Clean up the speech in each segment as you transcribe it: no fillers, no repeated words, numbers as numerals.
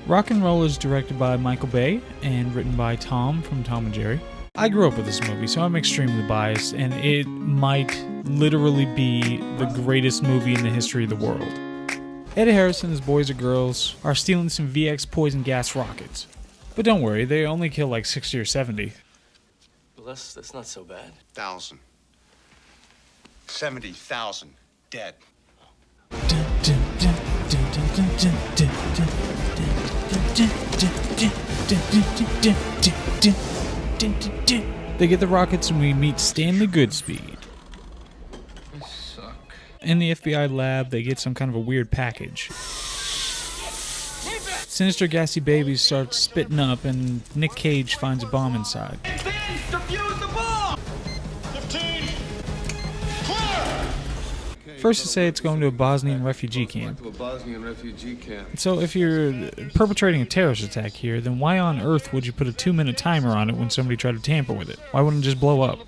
Rock and Roll is directed by Michael Bay and written by Tom from Tom and Jerry. I grew up with this movie, so I'm extremely biased, and it might literally be the greatest movie in the history of the world. Ed Harris and his boys or girls are stealing some VX poison gas rockets. But don't worry, they only kill like 60 or 70. Well, that's not so bad. 1,000. 70,000 dead. They get the rockets and we meet Stanley Goodspeed. They suck. In the FBI lab, they get some kind of a weird package. Sinister gassy baby starts spitting up and Nick Cage finds a bomb inside. Defuse the bomb! 15! Clear! First to say it's going to a Bosnian refugee camp. So if you're perpetrating a terrorist attack here, then why on earth would you put a 2-minute timer on it when somebody tried to tamper with it? Why wouldn't it just blow up?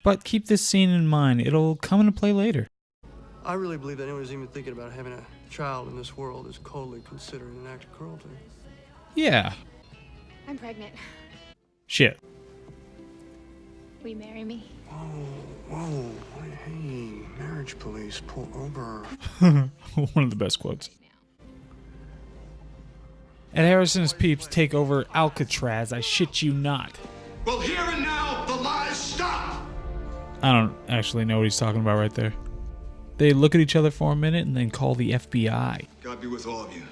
But keep this scene in mind, it'll come into play later. I really believe that anyone who's even thinking about having a child in this world is coldly considering an act of cruelty. Yeah. I'm pregnant. Shit. Will you marry me? Whoa, hey, marriage police, pull over. One of the best quotes. Ed Harris and his peeps take over Alcatraz, I shit you not. Well, here and now, the lies stop! I don't actually know what he's talking about right there. They look at each other for a minute and then call the FBI. God be with all of you.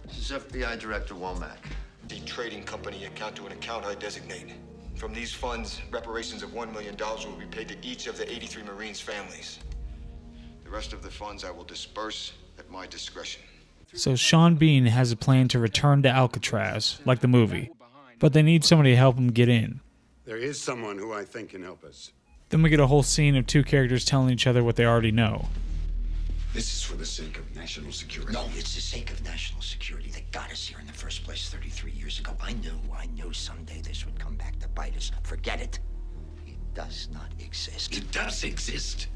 This is FBI Director Womack. The trading company account to an account I designate. From these funds, reparations of $1 million will be paid to each of the 83 Marines' families. The rest of the funds I will disperse at my discretion. So Sean Bean has a plan to return to Alcatraz, like the movie. But they need somebody to help him get in. There is someone who I think can help us. Then we get a whole scene of two characters telling each other what they already know. This is for the sake of national security. No, it's the sake of national security that got us here in the first place 33 years ago. I knew someday this would come back to bite us. Forget it. It does not exist. It does exist.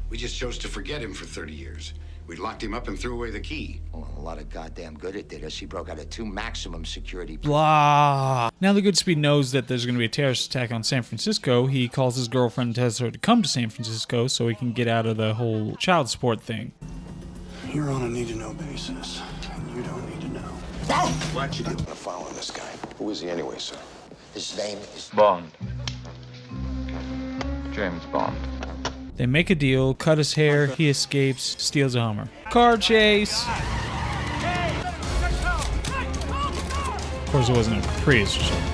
We just chose to forget him for 30 years. We locked him up and threw away the key. Well, a lot of goddamn good it did us. He broke out of 2 maximum security. Blah. Now that Goodspeed knows that there's going to be a terrorist attack on San Francisco, he calls his girlfriend and tells her to come to San Francisco so he can get out of the whole child support thing. You're on a need-to-know basis, and you don't need to know. Why'd you do? I'm following this guy. Who is he anyway, sir? His name is Bond. James Bond. They make a deal, cut his hair, he escapes, steals a Hummer. Car chase! Of course it wasn't a Prius or something.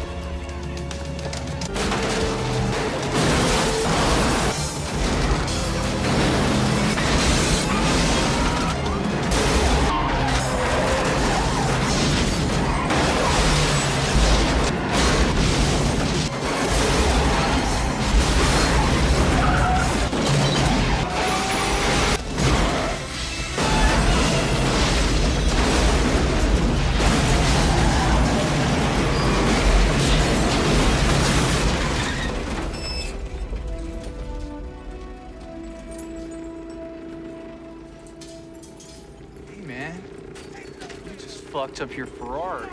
Fucked up your Ferrari.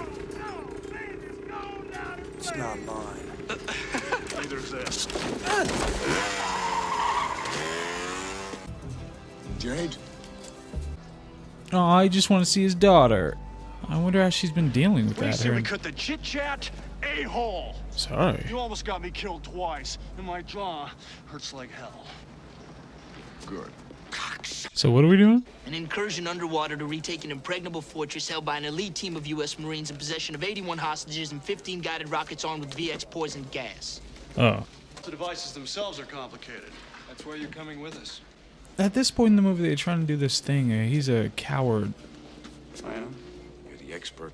It's not mine. Neither is this. Jade? Oh, I just want to see his daughter. I wonder how she's been dealing with We that. say we cut the chit-chat, a-hole. Sorry. You almost got me killed twice, and my jaw hurts like hell. Good. So what are we doing? An incursion underwater to retake an impregnable fortress held by an elite team of U.S. Marines in possession of 81 hostages and 15 guided rockets armed with VX poison gas. Oh. The devices themselves are complicated. That's why you're coming with us. At this point in the movie, they're trying to do this thing. He's a coward. I am. You're the expert.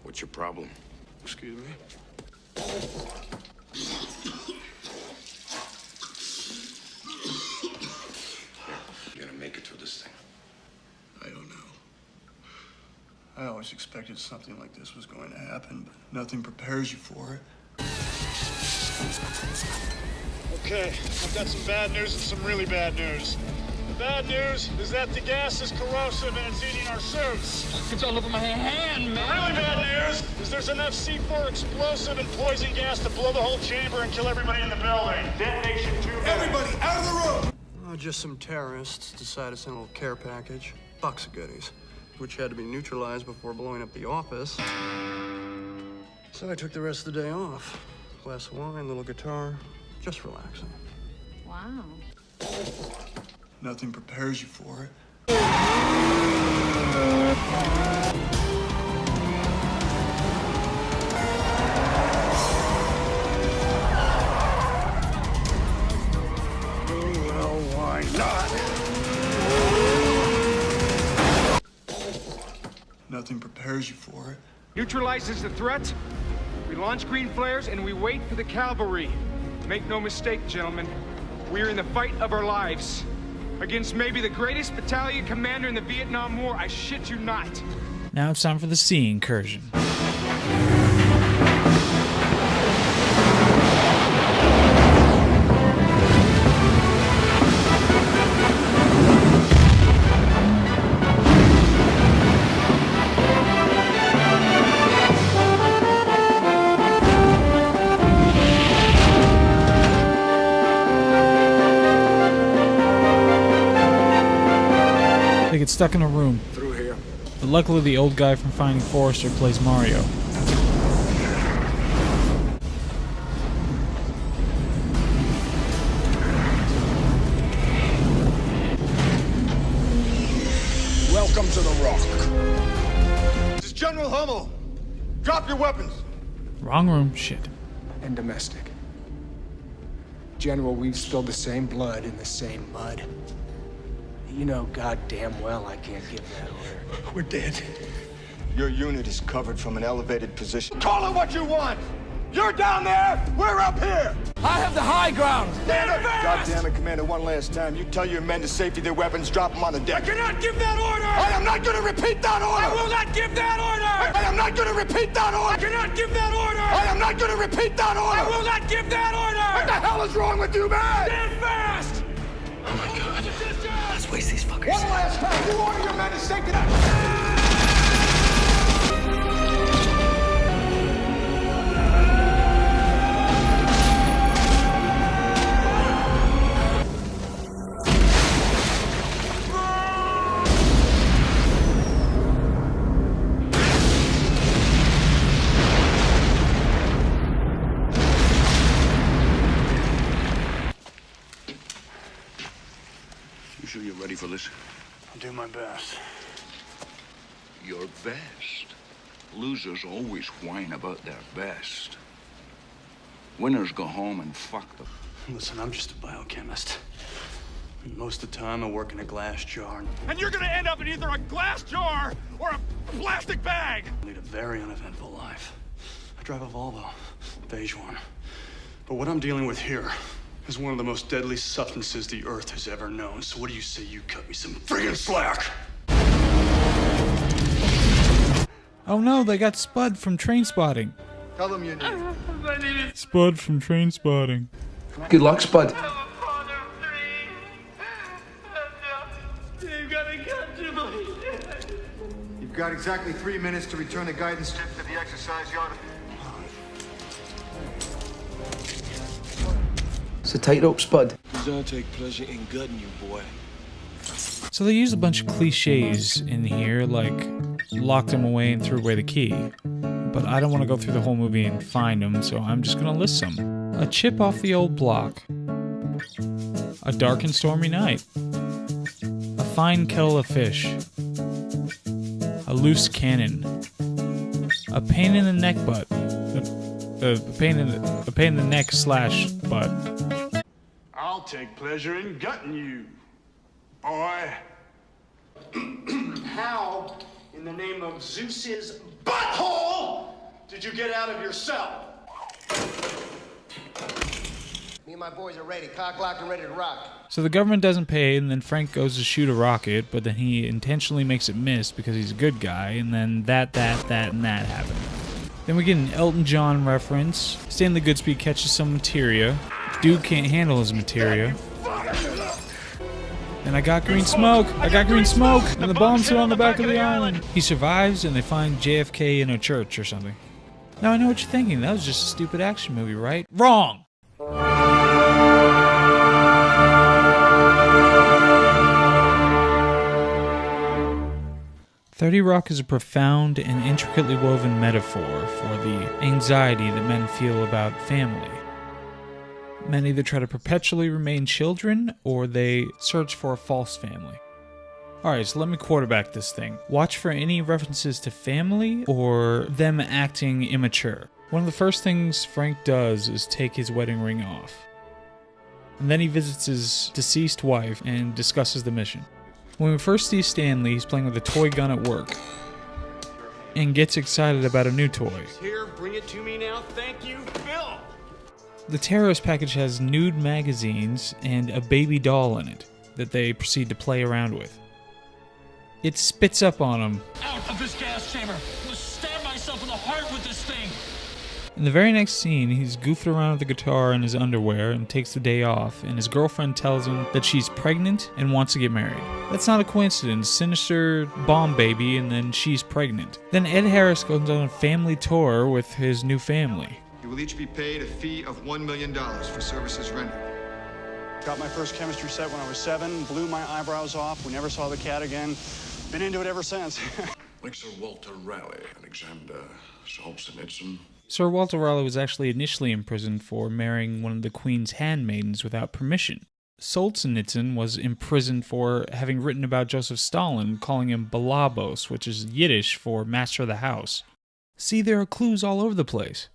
What's your problem? Excuse me? You're gonna make it through this thing. I don't know. I always expected something like this was going to happen, but nothing prepares you for it. Okay, I've got some bad news and some really bad news. The bad news is that the gas is corrosive and it's eating our suits. It's all over my hand, The man. really bad news is there's enough C4 explosive and poison gas to blow the whole chamber and kill everybody in the building. Detonation 2. Everybody out of the room! Just some terrorists decided to send a little care package, box of goodies, which had to be neutralized before blowing up the office. So I took the rest of the day off. Glass of wine, little guitar, just relaxing. Wow. Nothing prepares you for it. Well, why not? Nothing prepares you for it. Neutralizes the threat. We launch green flares and we wait for the cavalry. Make no mistake, gentlemen. We're in the fight of our lives. Against maybe the greatest battalion commander in the Vietnam War, I shit you not. Now it's time for the sea incursion. They get stuck in a room. Through here. But luckily the old guy from Finding Forrester plays Mario. Welcome to the Rock. This is General Hummel. Drop your weapons. Wrong room. Shit. And domestic. General, we've spilled the same blood in the same mud. You know goddamn well I can't give that order. We're dead. Your unit is covered from an elevated position. Call it what you want. You're down there. We're up here. I have the high ground. Stand fast. God damn it, Commander, one last time. You tell your men to safety their weapons, drop them on the I deck. cannot give that order. I am not going to repeat that order. I will not give that order. I am not going to repeat that order. I cannot give that order. I am not going to repeat that order. I will not give that order. What the hell is wrong with you, man? Stand fast. Oh my God. Let's waste these fuckers. One last time, you order your men to safety their... You sure you're ready for this? I'll do my best. Your best. Losers always whine about their best. Winners go home and fuck them. Listen, I'm just a biochemist. And most of the time, I work in a glass jar. And you're gonna end up in either a glass jar or a plastic bag. I lead a very uneventful life. I drive a Volvo, beige one. But what I'm dealing with here is one of the most deadly substances the Earth has ever known. So what do you say you cut me some friggin' slack? Oh no, they got Spud from Train Spotting. Tell them you need. Spud from Train Spotting. Good luck, Spud. You've got exactly 3 minutes to return the guidance tip to the exercise yard. It's a tightrope, Spud. Because I take pleasure in gutting you, boy. So they use a bunch of cliches in here, like locked him away and threw away the key. But I don't want to go through the whole movie and find them, so I'm just gonna list some. A chip off the old block. A dark and stormy night. A fine kettle of fish. A loose cannon. A pain in the neck butt. A pain in the neck / butt. I'll take pleasure in gutting you, boy. How, in the name of Zeus's butthole, did you get out of your cell? Me and my boys are ready, cock locked and ready to rock. So the government doesn't pay, and then Frank goes to shoot a rocket, but then he intentionally makes it miss because he's a good guy, and then that, and that happen. Then we get an Elton John reference. Stanley Goodspeed catches some materia. Dude can't handle his materia. And I got green smoke! I got green smoke! And the bombs hit on the back of the island! He survives and they find JFK in a church or something. Now I know what you're thinking, that was just a stupid action movie, right? Wrong! 30 Rock is a profound and intricately woven metaphor for the anxiety that men feel about family. Men either try to perpetually remain children, or they search for a false family. Alright, so let me quarterback this thing. Watch for any references to family, or them acting immature. One of the first things Frank does is take his wedding ring off. And then he visits his deceased wife and discusses the mission. When we first see Stanley, he's playing with a toy gun at work and gets excited about a new toy. Here, bring it to me now. Thank you, Phil. The terrorist package has nude magazines and a baby doll in it that they proceed to play around with. It spits up on him. Out of this gas chamber! I'm gonna stab myself in the heart with this thing! In the very next scene, he's goofing around with the guitar in his underwear and takes the day off, and his girlfriend tells him that she's pregnant and wants to get married. That's not a coincidence. Sinister bomb baby, and then she's pregnant. Then Ed Harris goes on a family tour with his new family. You will each be paid a fee of $1 million for services rendered. Got my first chemistry set when I was 7, blew my eyebrows off, we never saw the cat again. Been into it ever since. Like Sir Walter Raleigh, Alexander Solzhenitsyn. Sir Walter Raleigh was actually initially imprisoned for marrying one of the Queen's handmaidens without permission. Solzhenitsyn was imprisoned for having written about Joseph Stalin, calling him Balabos, which is Yiddish for master of the house. See, there are clues all over the place.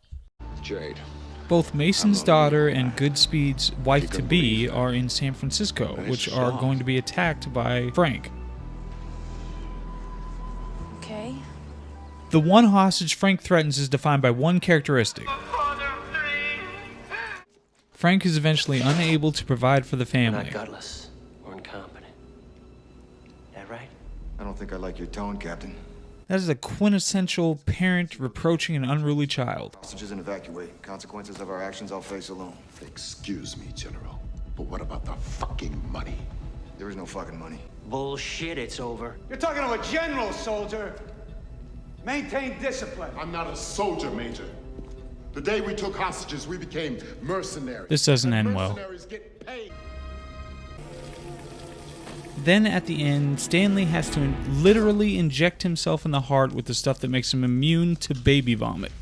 Jade. Both Mason's daughter and Goodspeed's wife-to-be are in San Francisco, which are going to be attacked by Frank. Okay. The one hostage Frank threatens is defined by one characteristic. Frank is eventually unable to provide for the family. Not gutless or incompetent. That right? I don't think I like your tone, Captain. That is a quintessential parent reproaching an unruly child. Hostages and evacuate. Consequences of our actions I'll face alone. Excuse me, General, but what about the fucking money? There is no fucking money. Bullshit, it's over. You're talking to a general, soldier. Maintain discipline. I'm not a soldier, Major. The day we took hostages, we became mercenaries. This doesn't end well. Mercenaries get paid. Then at the end, Stanley has to literally inject himself in the heart with the stuff that makes him immune to baby vomit.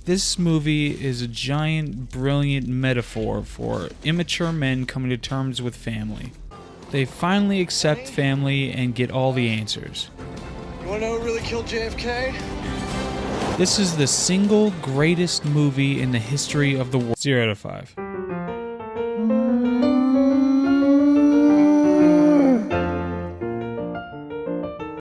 This movie is a giant, brilliant metaphor for immature men coming to terms with family. They finally accept family and get all the answers. You wanna know who really killed JFK? This is the single greatest movie in the history of the world. 0 out of 5.